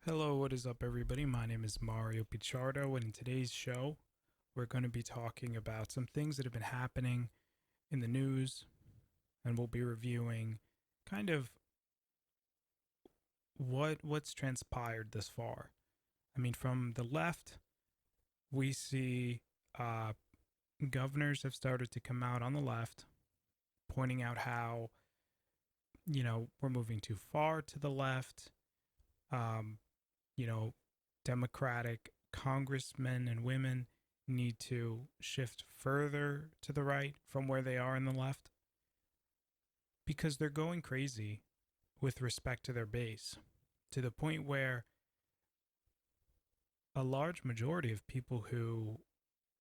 Hello, what is up, everybody? My name is Mario Pichardo, and in today's show, we're going to be talking about some things that have been happening in the news, and we'll be reviewing kind of what's transpired thus far. I mean, from the left, we see governors have started to come out on the left, pointing out how we're moving too far to the left. Um, you know, Democratic congressmen and women need to shift further to the right from where they are in the left because they're going crazy with respect to their base, to the point where a large majority of people who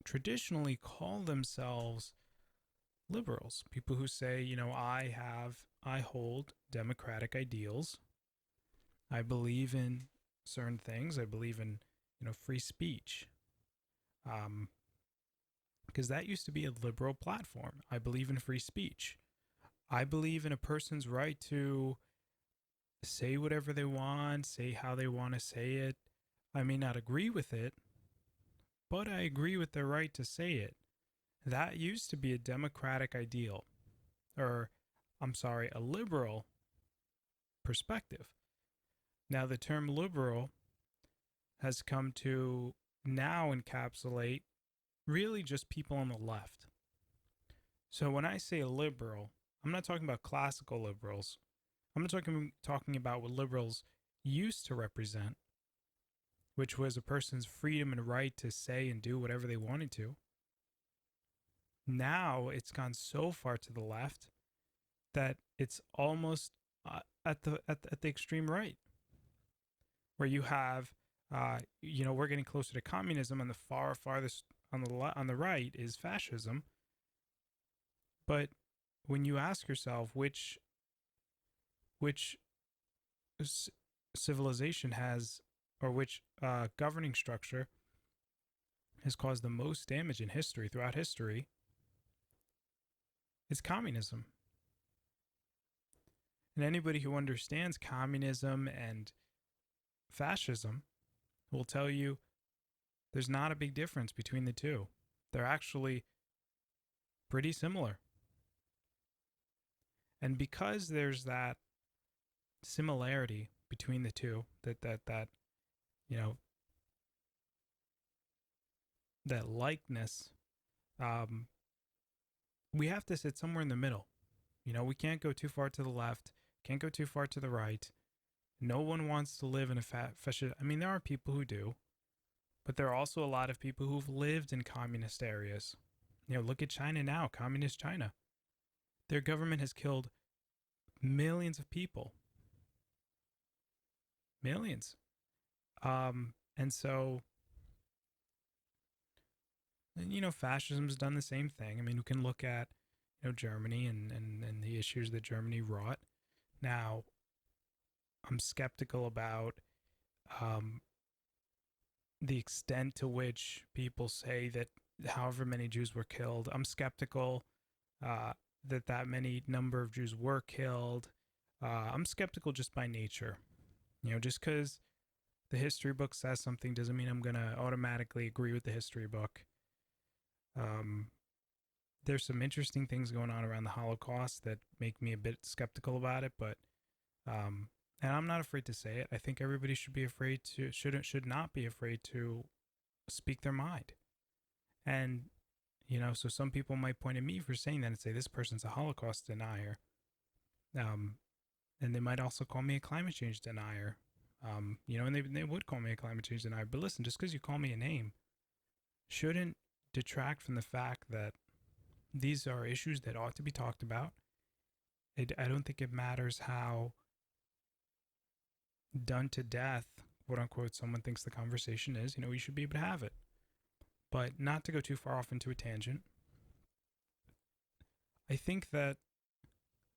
traditionally call themselves liberals, people who say, I hold democratic ideals. I believe in certain things. I believe in, free speech. Because that used to be a liberal platform. I believe in free speech. I believe in a person's right to say whatever they want, say how they want to say it. I may not agree with it, but I agree with their right to say it. That used to be a democratic ideal, or I'm sorry, a liberal perspective. Now, the term liberal has come to now encapsulate really just people on the left. So when I say liberal, I'm not talking about classical liberals. I'm not talking about what liberals used to represent, which was a person's freedom and right to say and do whatever they wanted to. Now it's gone so far to the left that it's almost at the extreme right, where you have, we're getting closer to communism, and the farthest on the right is fascism. But when you ask yourself which civilization has, or which governing structure has caused the most damage in history, throughout history, it's communism. And anybody who understands communism and fascism will tell you there's not a big difference between the two. They're actually pretty similar. And because there's that similarity between the two, that that likeness, we have to sit somewhere in the middle. We can't go too far to the left, can't go too far to the right. No one wants to live in a fascist. I mean, there are people who do, but there are also a lot of people who've lived in communist areas. Look at China now, communist China. Their government has killed millions of people. Millions. And so, fascism's done the same thing. I mean, we can look at, Germany and the issues that Germany wrought. Now, I'm skeptical about the extent to which people say that however many Jews were killed. I'm skeptical that many number of Jews were killed. I'm skeptical just by nature. Just because the history book says something doesn't mean I'm going to automatically agree with the history book. There's some interesting things going on around the Holocaust that make me a bit skeptical about it, but and I'm not afraid to say it. I think everybody should not be afraid to speak their mind. And so some people might point at me for saying that and say this person's a Holocaust denier. And they might also call me a climate change denier. And they would call me a climate change denier. But listen, just because you call me a name shouldn't detract from the fact that these are issues that ought to be talked about. I don't think it matters how done to death, quote unquote, someone thinks the conversation is. You should be able to have it. But not to go too far off into a tangent, I think that,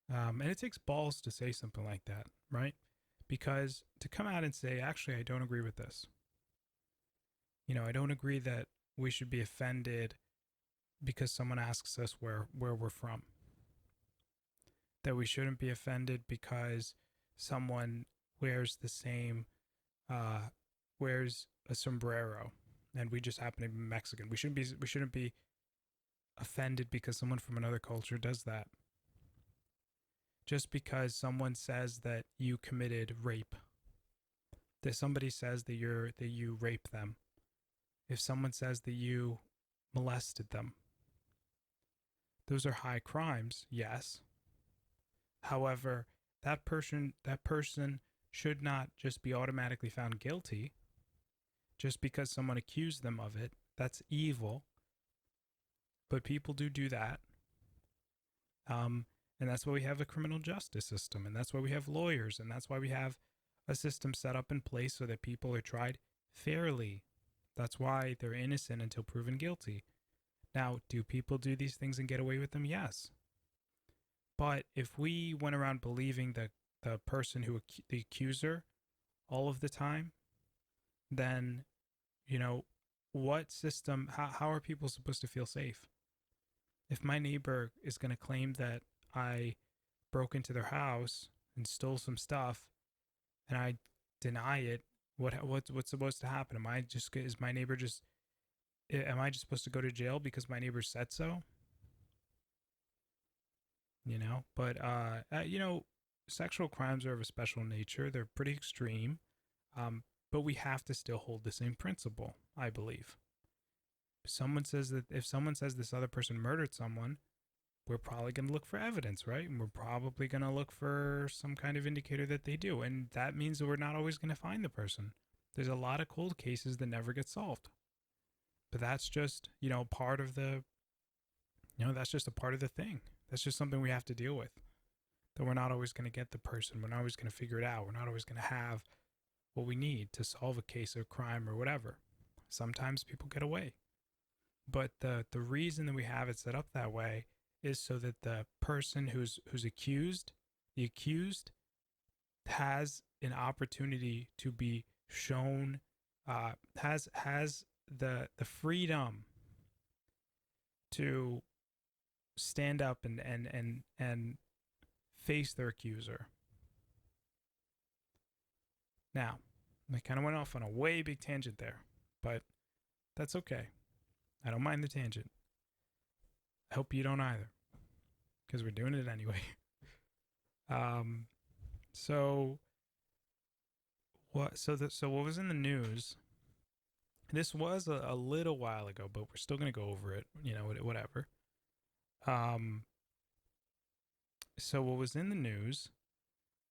and it takes balls to say something like that, right? Because to come out and say, actually, I don't agree with this. I don't agree that we should be offended because someone asks us where we're from. That we shouldn't be offended because someone wears the same wears a sombrero, and we just happen to be Mexican. We shouldn't be offended because someone from another culture does that. Just because someone says that you committed rape, that somebody says that you raped them, if someone says that you molested them, those are high crimes, yes. However, that person should not just be automatically found guilty just because someone accused them of it. That's evil. But people do that. And that's why we have a criminal justice system, and that's why we have lawyers, and that's why we have a system set up in place so that people are tried fairly. That's why they're innocent until proven guilty. Now, do people do these things and get away with them? Yes. But if we went around believing the person the accuser all of the time, then, what system, how are people supposed to feel safe? If my neighbor is going to claim that I broke into their house and stole some stuff, and I deny it, what's supposed to happen? Am I just supposed to go to jail because my neighbor said so? But sexual crimes are of a special nature. They're pretty extreme, but we have to still hold the same principle, I believe. If someone says this other person murdered someone, we're probably going to look for evidence, right? And we're probably going to look for some kind of indicator that they do. And that means that we're not always going to find the person. There's a lot of cold cases that never get solved. But that's just, part of that's just a part of the thing. That's just something we have to deal with. That we're not always going to get the person. We're not always going to figure it out. We're not always going to have what we need to solve a case of crime or whatever. Sometimes people get away. But the reason that we have it set up that way is so that the person who's accused, the accused, has an opportunity to be shown, has the freedom to stand up and face their accuser. Now, I kind of went off on a way big tangent there, but that's okay. I don't mind the tangent. I hope you don't either, because we're doing it anyway. So what was in the news? This was a little while ago, but we're still going to go over it, whatever. So what was in the news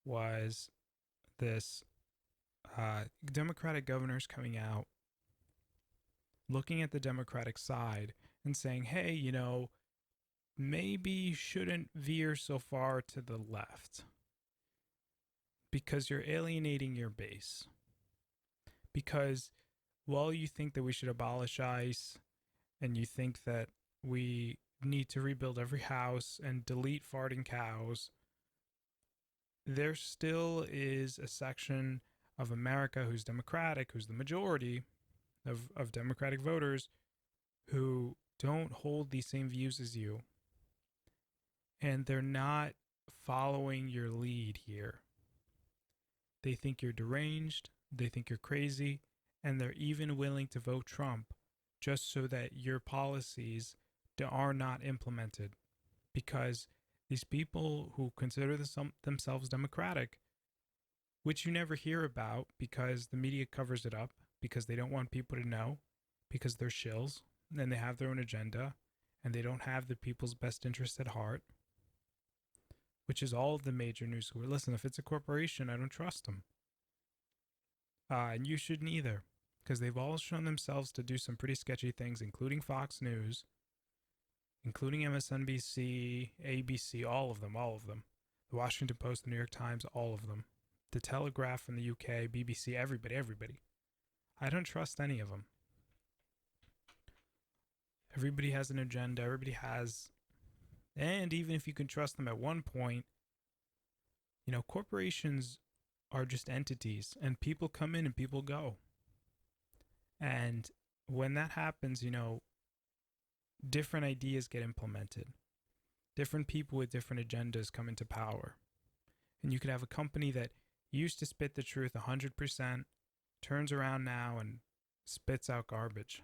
was this Democratic governors coming out, looking at the Democratic side and saying, hey, maybe you shouldn't veer so far to the left because you're alienating your base. Because while you think that we should abolish ICE and you think that we need to rebuild every house and delete farting cows, there still is a section of America who's Democratic, who's the majority of Democratic voters, who don't hold these same views as you. And they're not following your lead here. They think you're deranged, they think you're crazy, and they're even willing to vote Trump just so that your policies are not implemented. Because these people who consider themselves democratic, which you never hear about because the media covers it up, because they don't want people to know, because they're shills, and they have their own agenda, and they don't have the people's best interest at heart, which is all of the major news. Listen, if it's a corporation, I don't trust them. And you shouldn't either, because they've all shown themselves to do some pretty sketchy things, including Fox News, including MSNBC, ABC, all of them. The Washington Post, the New York Times, all of them. The Telegraph in the UK, BBC, everybody. I don't trust any of them. Everybody has an agenda. And even if you can trust them at one point, corporations are just entities, and people come in and people go. And when that happens, different ideas get implemented. Different people with different agendas come into power. And you could have a company that used to spit the truth 100%, turns around now and spits out garbage,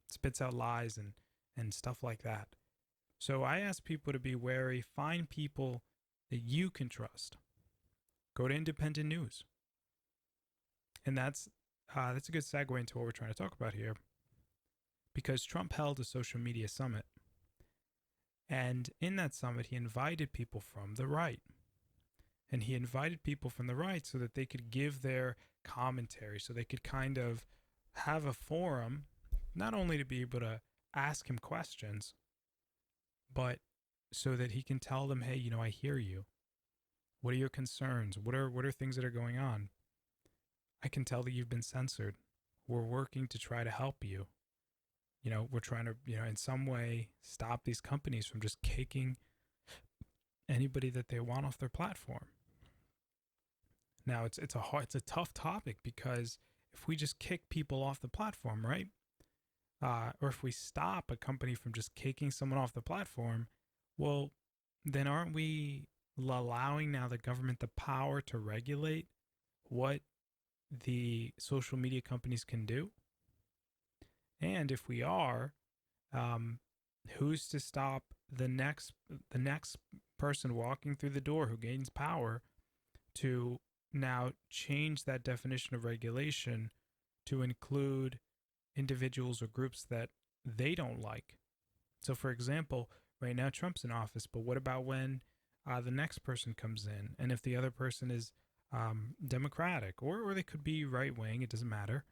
spits out lies and stuff like that. So I ask people to be wary, find people that you can trust. Go to independent news. And that's a good segue into what we're trying to talk about here. Because Trump held a social media summit. And in that summit, he invited people from the right. And he invited people from the right so that they could give their commentary, so they could kind of have a forum, not only to be able to ask him questions, but so that he can tell them, hey, I hear you. What are your concerns? What are things that are going on? I can tell that you've been censored. We're working to try to help you. We're trying to, in some way stop these companies from just kicking anybody that they want off their platform. Now, it's a tough topic, because if we just kick people off the platform, right? Or if we stop a company from just kicking someone off the platform, well, then aren't we allowing now the government the power to regulate what the social media companies can do? And if we are, who's to stop the next person walking through the door who gains power to now change that definition of regulation to include individuals or groups that they don't like? So, for example, right now Trump's in office, but what about when the next person comes in, and if the other person is Democratic, or they could be right wing, it doesn't matter.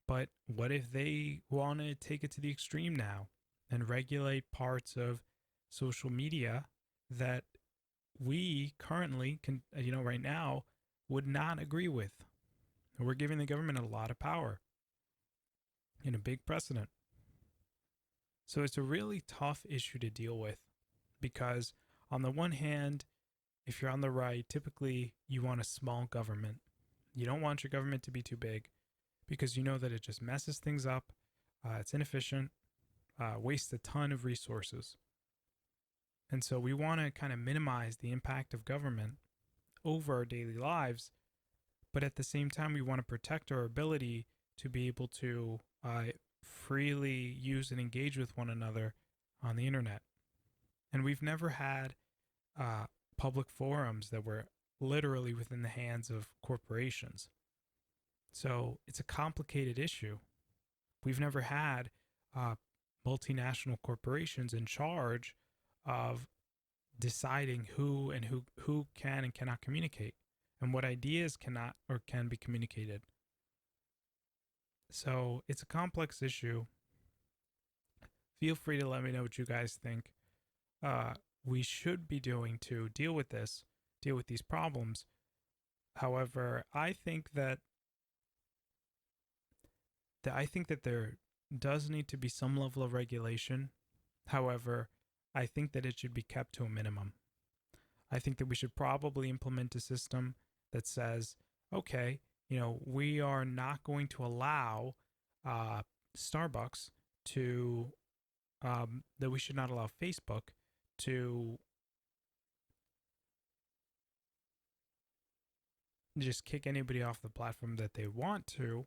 But what if they want to take it to the extreme now and regulate parts of social media that we currently can, right now, would not agree with? We're giving the government a lot of power and a big precedent. So it's a really tough issue to deal with, because on the one hand, if you're on the right, typically you want a small government. You don't want your government to be too big, because you know that it just messes things up. It's inefficient, wastes a ton of resources. And so we want to kind of minimize the impact of government over our daily lives, but at the same time, we want to protect our ability to be able to freely use and engage with one another on the internet. And we've never had public forums that were literally within the hands of corporations. So it's a complicated issue. We've never had multinational corporations in charge of deciding who can and cannot communicate, and what ideas cannot or can be communicated. So it's a complex issue. Feel free to let me know what you guys think we should be doing to deal with these problems. However, I think that there does need to be some level of regulation. However, I think that it should be kept to a minimum. I think that we should probably implement a system that says, okay, we are not going to allow Starbucks to, that we should not allow Facebook to just kick anybody off the platform that they want to,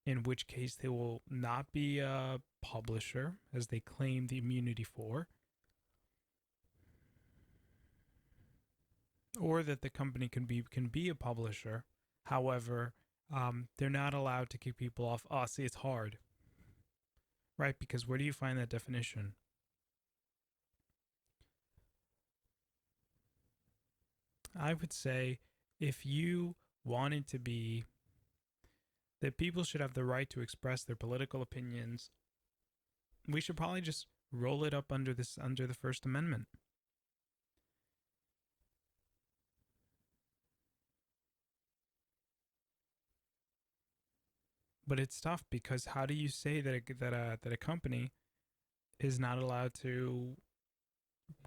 in which case they will not be a publisher, as they claim the immunity for, or that the company can be a publisher. However, they're not allowed to kick people off. See, it's hard, right? Because where do you find that definition? I would say if you wanted to be that people should have the right to express their political opinions, we should probably just roll it up under the First Amendment. But it's tough, because how do you say that a company is not allowed to,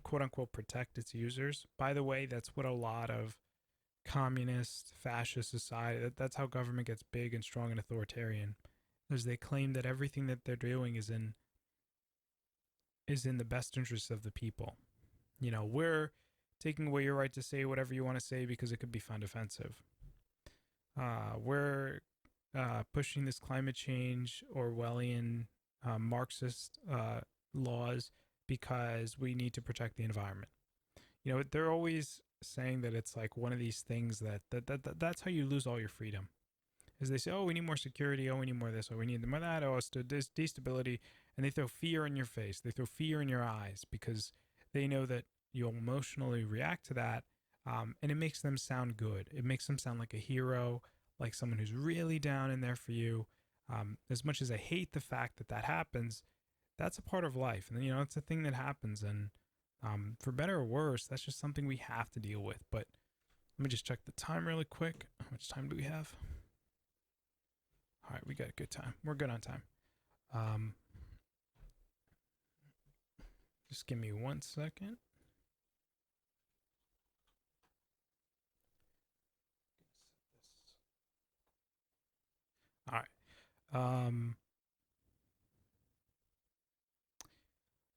quote unquote, protect its users? By the way, that's what a lot of communist, fascist society, that's how government gets big and strong and authoritarian, is they claim that everything that they're doing is in the best interest of the people. We're taking away your right to say whatever you want to say because it could be found offensive. We're pushing this climate change Orwellian Marxist laws because we need to protect the environment. They're always saying that it's like one of these things that's how you lose all your freedom. Is they say, oh, we need more security, oh, we need more of this, oh, we need more of that, oh, it's this destability, and they throw fear in your face, they throw fear in your eyes because they know that you'll emotionally react to that, and it makes them sound good. It makes them sound like a hero, like someone who's really down in there for you. As much as I hate the fact that happens, that's a part of life, and it's a thing that happens, and for better or worse, that's just something we have to deal with. But let me just check the time really quick. How much time do we have? All right, we got a good time. We're good on time. Just give me 1 second. All right.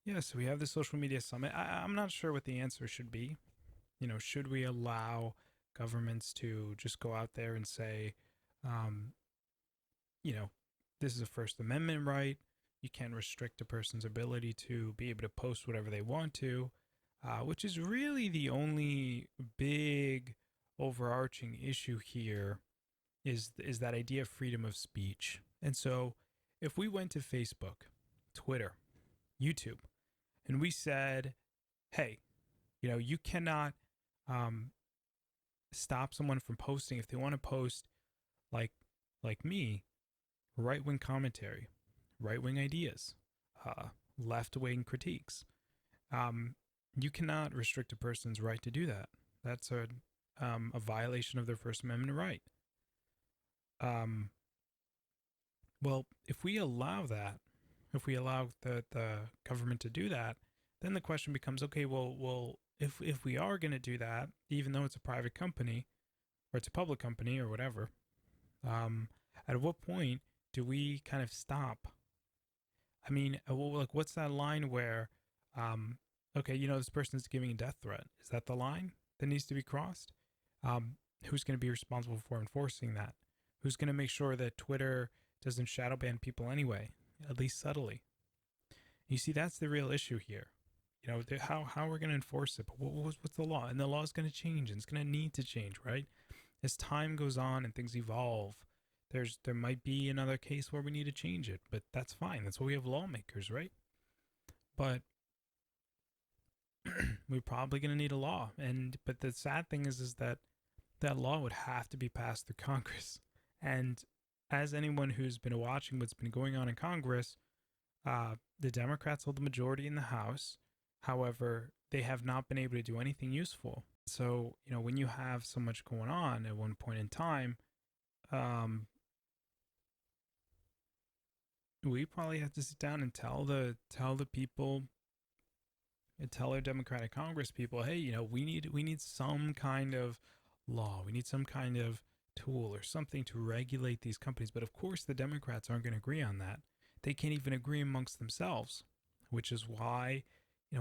Yeah, so we have the social media summit. I'm not sure what the answer should be. Should we allow governments to just go out there and say, um, this is a First Amendment right. You can't restrict a person's ability to be able to post whatever they want to, which is really the only big overarching issue here is that idea of freedom of speech. And so if we went to Facebook, Twitter, YouTube, and we said, hey, you cannot stop someone from posting if they want to post like me, right-wing commentary, right-wing ideas, left-wing critiques. You cannot restrict a person's right to do that. That's a violation of their First Amendment right. Well, if we allow that, if we allow the government to do that, then the question becomes, okay, well, if we are going to do that, even though it's a private company or it's a public company or whatever, at what point do we kind of stop? I mean, what's that line where, okay, this person is giving a death threat? Is that the line that needs to be crossed? Who's going to be responsible for enforcing that? Who's going to make sure that Twitter doesn't shadow ban people anyway, at least subtly? You see, that's the real issue here. How we're going to enforce it, but what's the law? And the law is going to change, and it's going to need to change, right? As time goes on and things evolve, there might be another case where we need to change it, but that's fine. That's why we have lawmakers, right? But we're probably going to need a law, but the sad thing is that law would have to be passed through Congress. And as anyone who's been watching what's been going on in Congress, the Democrats hold the majority in the House. However, they have not been able to do anything useful. So, when you have so much going on at one point in time, we probably have to sit down and tell the people, and tell our Democratic Congress people, hey, we need some kind of law. We need some kind of tool or something to regulate these companies. But of course, the Democrats aren't going to agree on that. They can't even agree amongst themselves, which is why,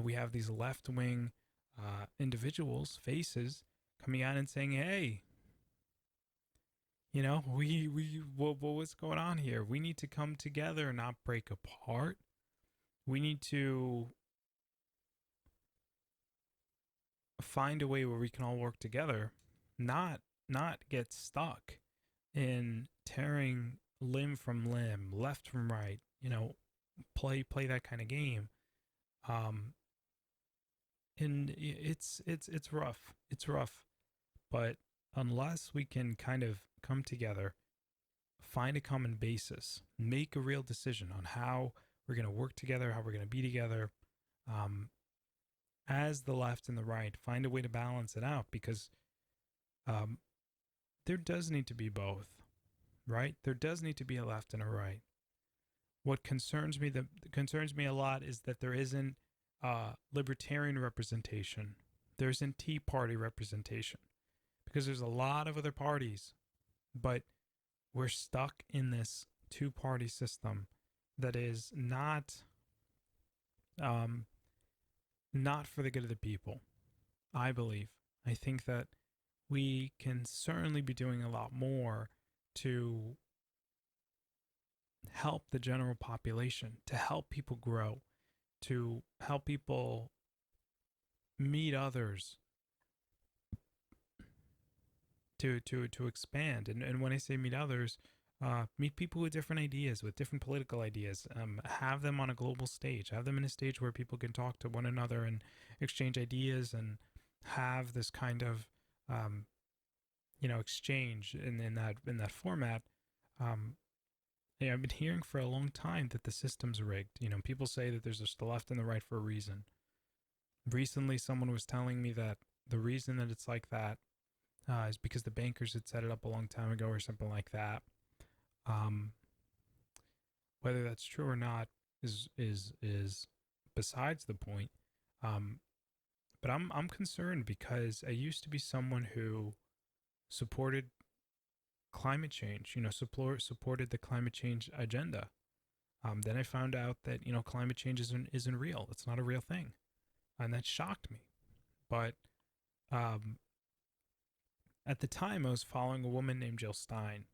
we have these left-wing individuals, faces, coming out and saying, hey, what's going on here? We need to come together, not break apart. We need to find a way where we can all work together, not get stuck in tearing limb from limb, left from right, play that kind of game. And it's rough. It's rough. But unless we can kind of come together, find a common basis, make a real decision on how we're going to work together, how we're going to be together, as the left and the right, find a way to balance it out, because there does need to be both, right? There does need to be a left and a right. What concerns me a lot is that there isn't libertarian representation. There isn't Tea Party representation, because there's a lot of other parties, but we're stuck in this two-party system that is not for the good of the people, I believe. I think that we can certainly be doing a lot more to help the general population, to help people grow, to help people meet others, to expand. And when I say meet others, meet people with different ideas, with different political ideas. Have them on a global stage. Have them in a stage where people can talk to one another and exchange ideas, and have this kind of exchange in that format. Yeah, I've been hearing for a long time that the system's rigged. People say that there's just the left and the right for a reason. Recently, someone was telling me that the reason that it's like that is because the bankers had set it up a long time ago or something like that. Whether that's true or not is besides the point. But I'm concerned because I used to be someone who supported climate change. Supported the climate change agenda. Then I found out that climate change isn't real. It's not a real thing, and that shocked me. But at the time, I was following a woman named Jill Stein.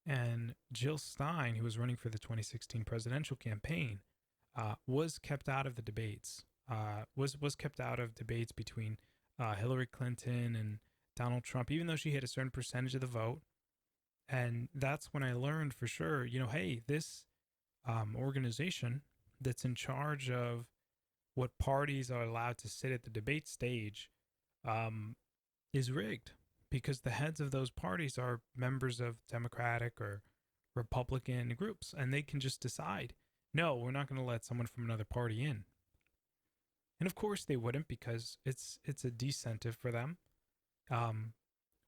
And Jill Stein, who was running for the 2016 presidential campaign, was kept out of the debates. Was kept out of debates between Hillary Clinton and Donald Trump, even though she had a certain percentage of the vote. And that's when I learned for sure, hey, this organization that's in charge of what parties are allowed to sit at the debate stage is rigged, because the heads of those parties are members of Democratic or Republican groups, and they can just decide, no, we're not going to let someone from another party in. And of course they wouldn't, because it's a disincentive for them.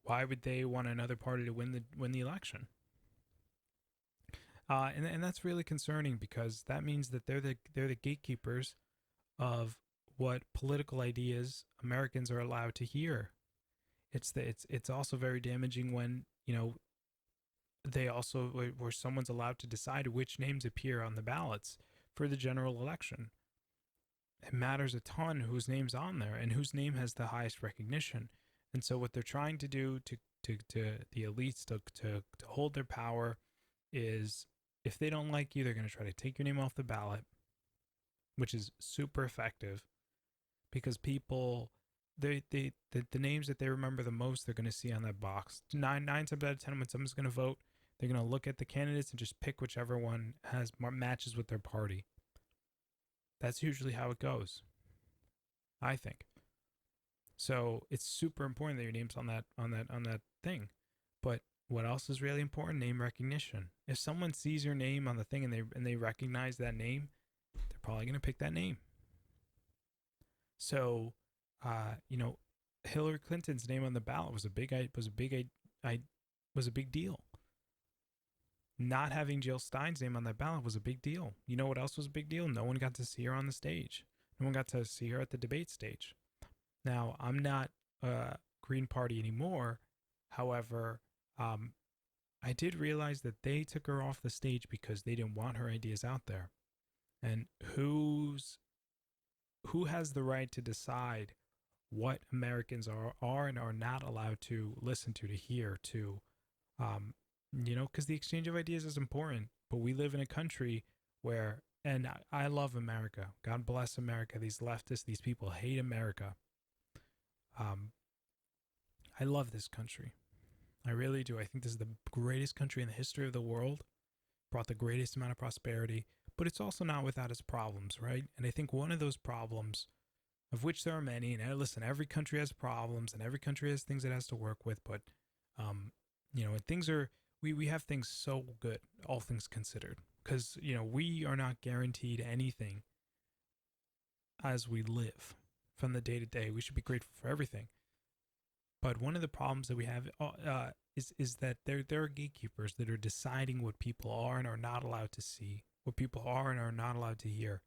Why would they want another party to win the election? And that's really concerning, because that means that they're the gatekeepers of what political ideas Americans are allowed to hear. It's also very damaging when they also, where someone's allowed to decide which names appear on the ballots for the general election. It matters a ton whose name's on there and whose name has the highest recognition. And so what they're trying to do to the elites to hold their power is, if they don't like you, they're going to try to take your name off the ballot, which is super effective, because people, the names that they remember the most, they're going to see on that box. Nine times out of 10, when someone's going to vote, they're going to look at the candidates and just pick whichever one matches with their party. That's usually how it goes, I think. So it's super important that your name's on that thing. But what else is really important? Name recognition. If someone sees your name on the thing and they recognize that name, they're probably going to pick that name. So, Hillary Clinton's name on the ballot was a big deal. Not having Jill Stein's name on that ballot was a big deal. You know what else was a big deal? No one got to see her on the stage. No one got to see her at the debate stage. Now, I'm not Green Party anymore. However, I did realize that they took her off the stage because they didn't want her ideas out there. And who has the right to decide what Americans are and are not allowed to listen to hear, because the exchange of ideas is important. But we live in a country where, and I love America. God bless America. These leftists, these people hate America. I love this country. I really do. I think this is the greatest country in the history of the world. Brought the greatest amount of prosperity, but it's also not without its problems, right? And I think one of those problems, of which there are many, and listen, every country has problems and every country has things it has to work with, but and things are, we have things so good, all things considered, because we are not guaranteed anything as we live from the day to day. We should be grateful for everything. But one of the problems that we have is that there are gatekeepers that are deciding what people are and are not allowed to see, what people are and are not allowed to hear.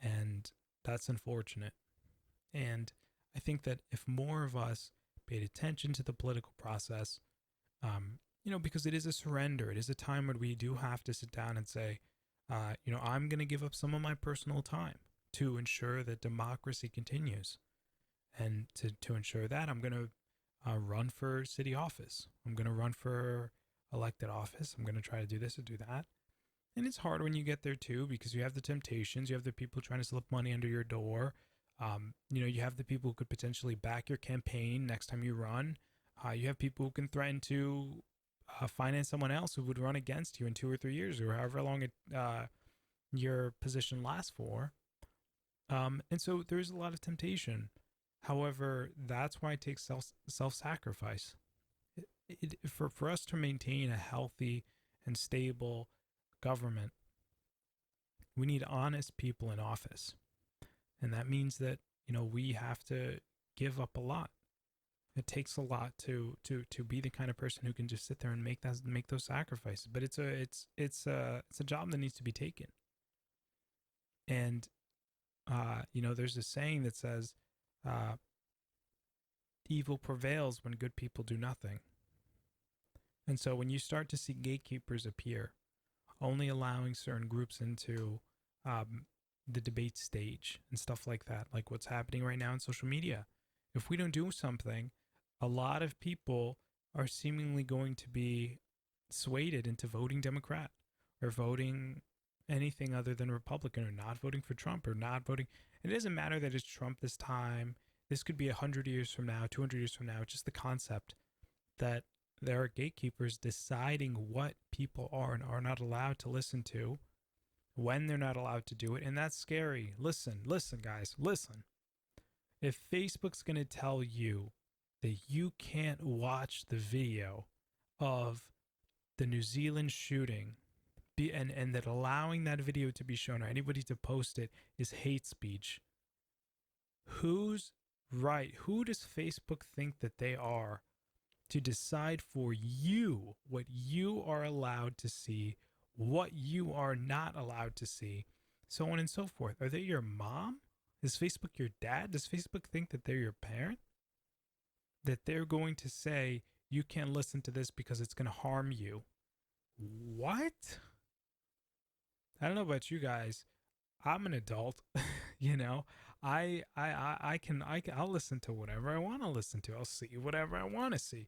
And that's unfortunate. And I think that if more of us paid attention to the political process, because it is a surrender, it is a time when we do have to sit down and say, I'm going to give up some of my personal time to ensure that democracy continues. And to ensure that, I'm going to run for city office. I'm going to run for elected office. I'm going to try to do this or do that. And it's hard when you get there too, because you have the temptations, you have the people trying to slip money under your door. You have the people who could potentially back your campaign next time you run. You have people who can threaten to finance someone else who would run against you in 2 or 3 years, or however long your position lasts for. And so there's a lot of temptation. However, that's why it takes self-sacrifice. For us to maintain a healthy and stable government, we need honest people in office. And that means that, we have to give up a lot. It takes a lot to be the kind of person who can just sit there and make those sacrifices. But it's a job that needs to be taken. And there's a saying that says, evil prevails when good people do nothing. And so when you start to see gatekeepers appear, only allowing certain groups into the debate stage and stuff like that, like what's happening right now in social media, if we don't do something, a lot of people are seemingly going to be swayed into voting Democrat or voting anything other than Republican, or not voting for Trump, or not voting. It doesn't matter that it's Trump this time. This could be 100 years from now, 200 years from now. It's just the concept that there are gatekeepers deciding what people are and are not allowed to listen to, when they're not allowed to do it. And that's scary. Listen, guys, listen. If Facebook's going to tell you that you can't watch the video of the New Zealand shooting, and that allowing that video to be shown or anybody to post it is hate speech, who's right? Who does Facebook think that they are to decide for you what you are allowed to see, what you are not allowed to see, so on and so forth? Are they your mom? Is Facebook your dad? Does Facebook think that they're your parent? That they're going to say, you can't listen to this because it's going to harm you? What? I don't know about you guys. I'm an adult, I'll listen to whatever I want to listen to. I'll see whatever I want to see.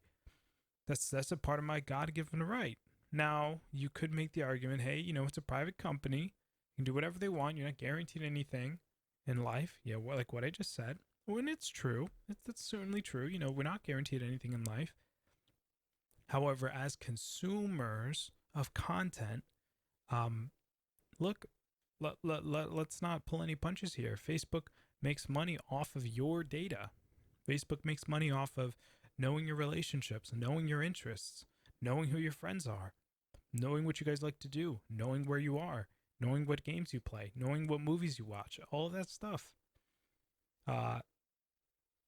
That's a part of my God-given right. Now, you could make the argument, hey, it's a private company. You can do whatever they want. You're not guaranteed anything in life. Yeah, well, like what I just said. When it's true, that's certainly true. We're not guaranteed anything in life. However, as consumers of content, look, let's not pull any punches here. Facebook makes money off of your data. Facebook makes money off of knowing your relationships, knowing your interests, knowing who your friends are, knowing what you guys like to do, knowing where you are, knowing what games you play, knowing what movies you watch, all of that stuff.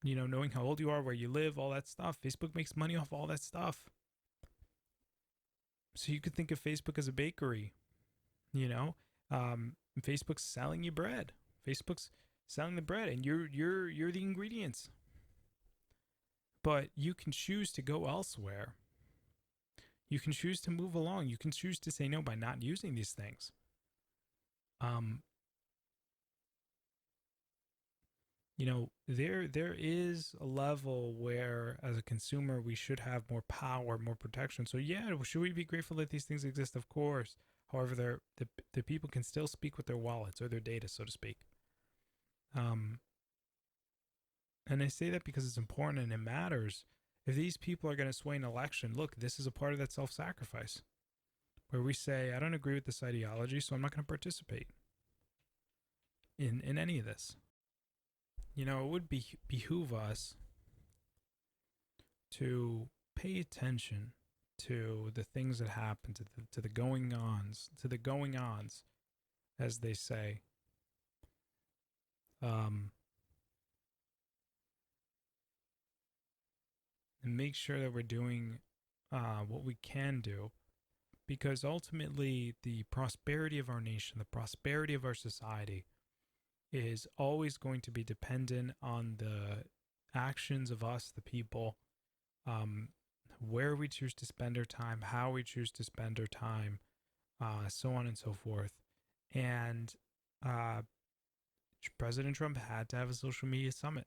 Knowing how old you are, where you live, all that stuff. Facebook makes money off all that stuff. So you could think of Facebook as a bakery, Facebook's selling you bread. Facebook's selling the bread, and you're the ingredients. But you can choose to go elsewhere. You can choose to move along. You can choose to say no by not using these things. There is a level where, as a consumer, we should have more power, more protection. So yeah, should we be grateful that these things exist? Of course. However, the people can still speak with their wallets or their data, so to speak. And I say that because it's important and it matters. If these people are going to sway an election, look, this is a part of that self-sacrifice, where we say, I don't agree with this ideology, so I'm not going to participate in any of this. It would behoove us to pay attention to the things that happen, to the going-ons, as they say. And make sure that we're doing what we can do, because ultimately the prosperity of our nation, the prosperity of our society, is always going to be dependent on the actions of us, the people, where we choose to spend our time, how we choose to spend our time, so on and so forth. And President Trump had to have a social media summit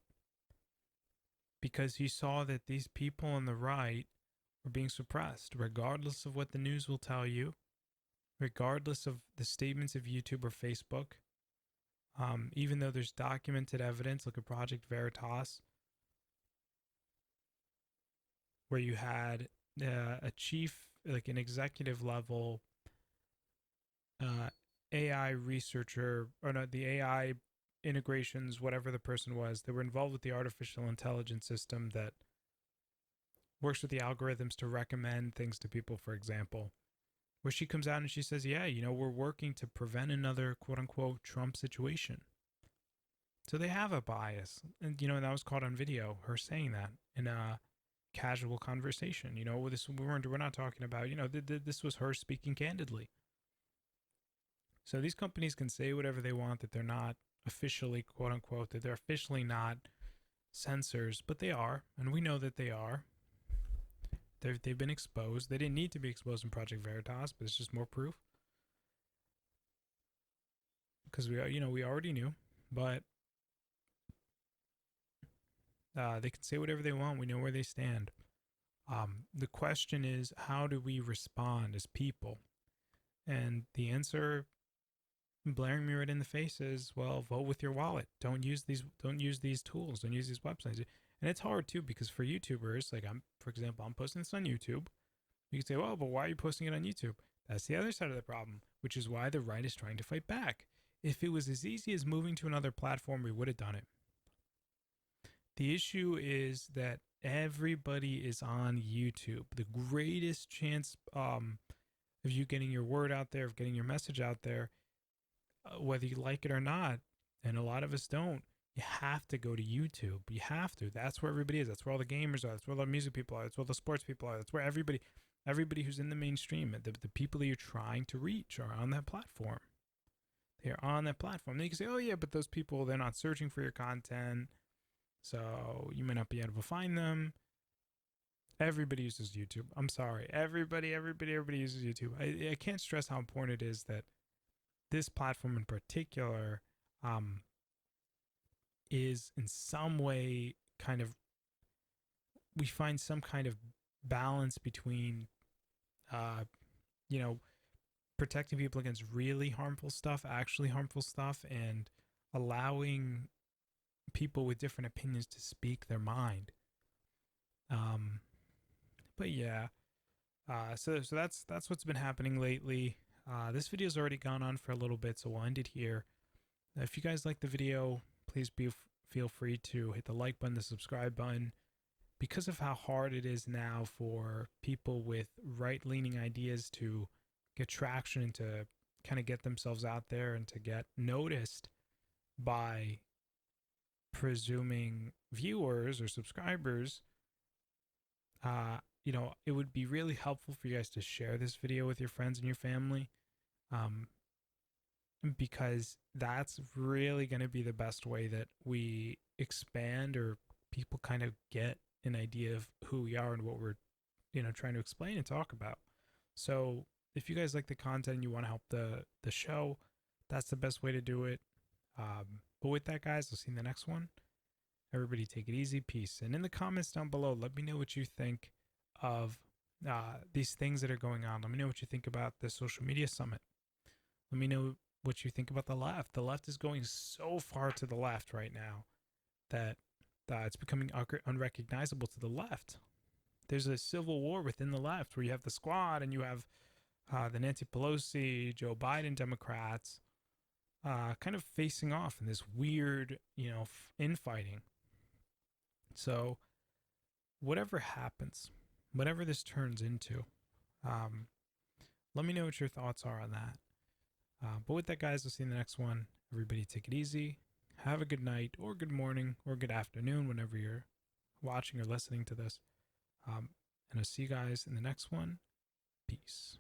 because he saw that these people on the right were being suppressed, regardless of what the news will tell you, regardless of the statements of YouTube or Facebook. Even though there's documented evidence, look at Project Veritas, where you had a chief, like an executive level AI researcher, or no, the AI integrations, whatever the person was, that were involved with the artificial intelligence system that works with the algorithms to recommend things to people, for example, where she comes out and she says, yeah, we're working to prevent another quote unquote Trump situation. So they have a bias. And, that was caught on video, her saying that in a casual conversation. We're not talking about, this was her speaking candidly. So these companies can say whatever they want, that they're not officially, quote unquote, that they're officially not censors, but they are. And we know that they are. They've been exposed. They didn't need to be exposed in Project Veritas, but it's just more proof. Because we already knew, but they can say whatever they want. We know where they stand. The question is, how do we respond as people? And the answer, blaring me right in the face, is, well, vote with your wallet. Don't use these tools. Don't use these websites. And it's hard too, because for YouTubers, like for example, I'm posting this on YouTube. You can say, well, but why are you posting it on YouTube? That's the other side of the problem, which is why the right is trying to fight back. If it was as easy as moving to another platform, we would have done it. The issue is that everybody is on YouTube. The greatest chance of you getting your word out there, of getting your message out there, whether you like it or not, and a lot of us don't, you have to go to YouTube. You have to. That's where everybody is. That's where all the gamers are. That's where all the music people are. That's where the sports people are. That's where everybody who's in the mainstream, the people that you're trying to reach, are on that platform. They are on that platform. Then you can say, oh yeah, but those people, they're not searching for your content, so you may not be able to find them. Everybody uses YouTube. I'm sorry. Everybody uses YouTube. I can't stress how important it is that this platform in particular is in some way we find some kind of balance between protecting people against really harmful stuff, actually harmful stuff, and allowing people with different opinions to speak their mind. But yeah, so that's what's been happening lately. This video's already gone on for a little bit, so we'll end it here. If you guys like the video, please feel free to hit the like button, the subscribe button. Because of how hard it is now for people with right-leaning ideas to get traction and to kind of get themselves out there and to get noticed by presuming viewers or subscribers, it would be really helpful for you guys to share this video with your friends and your family, because that's really going to be the best way that we expand, or people kind of get an idea of who we are and what we're trying to explain and talk about. So if you guys like the content and you want to help the show, that's the best way to do it. But with that, guys, I'll see you in the next one. Everybody take it easy. Peace. And in the comments down below, let me know what you think of these things that are going on. Let me know what you think about the social media summit. Let me know what you think about the left. The left is going so far to the left right now that it's becoming unrecognizable to the left. There's a civil war within the left where you have the squad and you have the Nancy Pelosi, Joe Biden Democrats kind of facing off in this weird, infighting. So whatever happens, whatever this turns into, let me know what your thoughts are on that. But with that, guys, I'll see you in the next one. Everybody take it easy. Have a good night or good morning or good afternoon whenever you're watching or listening to this. And I'll see you guys in the next one. Peace.